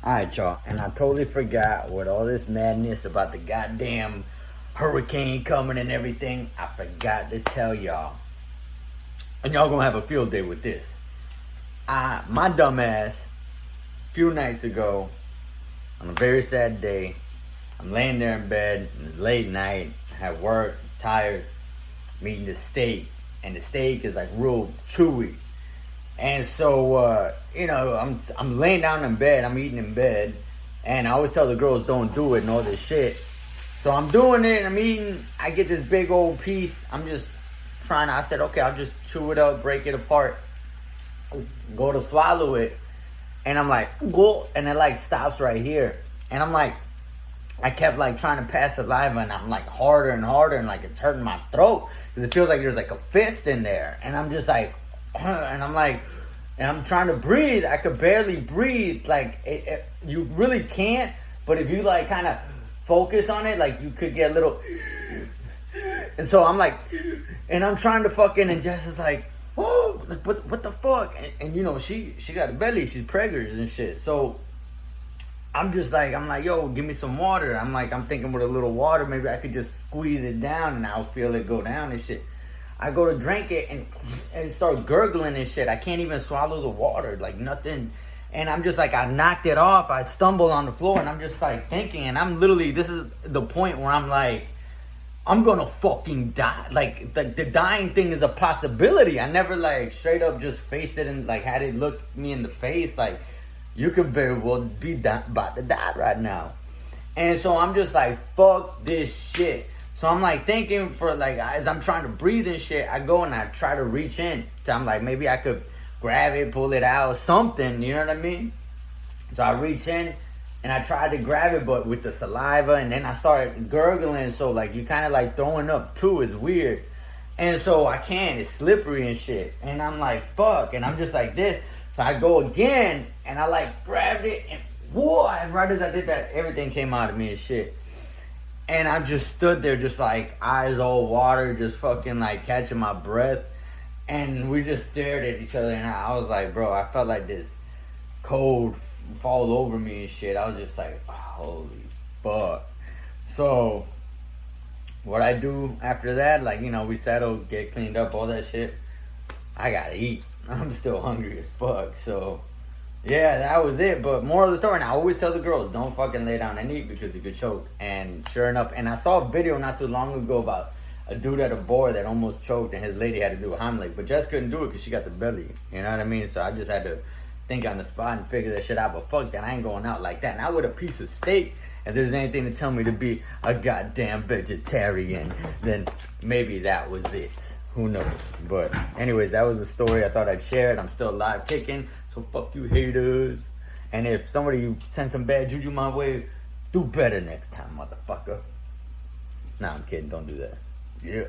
Alright, y'all, and I totally forgot with all this madness about the goddamn hurricane coming and everything. I forgot to tell y'all. And y'all gonna have a field day with this. My dumb ass, a few nights ago, on a very sad day, I'm laying there in bed, and it's late night, I had work, I was tired, I'm eating the steak, and the steak is like real chewy. And so, I'm laying down in bed. I'm eating in bed. And I always tell the girls don't do it and all this shit. So I'm doing it. I'm eating. I get this big old piece. I'm just I said, okay, I'll just chew it up, break it apart. Go to swallow it. And I'm like, go. And it like stops right here. And I'm like, I kept like trying to pass saliva. And I'm like harder and harder. And like it's hurting my throat. Because it feels like there's like a fist in there. And I'm just like, and I'm like, and I'm trying to breathe. I could barely breathe. Like, you really can't. But if you, like, kind of focus on it, like, you could get a little... And so I'm like... And I'm trying to fucking... And Jess is like, oh, like, what the fuck? And you know, she got a belly. She's preggers and shit. So I'm just like... I'm like, yo, give me some water. I'm thinking with a little water, maybe I could just squeeze it down and I'll feel it go down and shit. I go to drink it and start gurgling and shit. I can't even swallow the water, like nothing. And I'm just like, I knocked it off. I stumbled on the floor and I'm just like thinking. And I'm literally, this is the point where I'm like, I'm gonna fucking die. Like the dying thing is a possibility. I never like straight up just faced it and like had it look me in the face. Like you could very well be about to die right now. And so I'm just like, fuck this shit. So I'm like thinking for like, as I'm trying to breathe and shit, I go and I try to reach in. So I'm like, maybe I could grab it, pull it out, something, you know what I mean? So I reach in and I try to grab it, but with the saliva, and then I started gurgling. So like, you kind of like throwing up too is weird. And so I can't, it's slippery and shit. And I'm like, fuck. And I'm just like this. So I go again and I like grabbed it and whoa, and right as I did that, everything came out of me and shit. And I just stood there just like eyes all water, just fucking like catching my breath. And we just stared at each other and I was like, bro, I felt like this cold fall over me and shit. I was just like, oh, holy fuck. So what I do after that, like, you know, we settle, get cleaned up, all that shit. I gotta eat. I'm still hungry as fuck. So yeah, that was it. But moral of the story, and I always tell the girls, don't fucking lay down and eat because you could choke. And sure enough, and I saw a video not too long ago about a dude at a bar that almost choked and his lady had to do a Heimlich. But Jess couldn't do it because she got the belly. You know what I mean? So I just had to think on the spot and figure that shit out. But fuck that, I ain't going out like that. Not with a piece of steak. If there's anything to tell me to be a goddamn vegetarian, then maybe that was it. Who knows? But anyways, that was a story I thought I'd share it. I'm still alive kicking. So fuck you haters. And if somebody sends some bad juju my way, do better next time, motherfucker. Nah, I'm kidding. Don't do that. Yeah.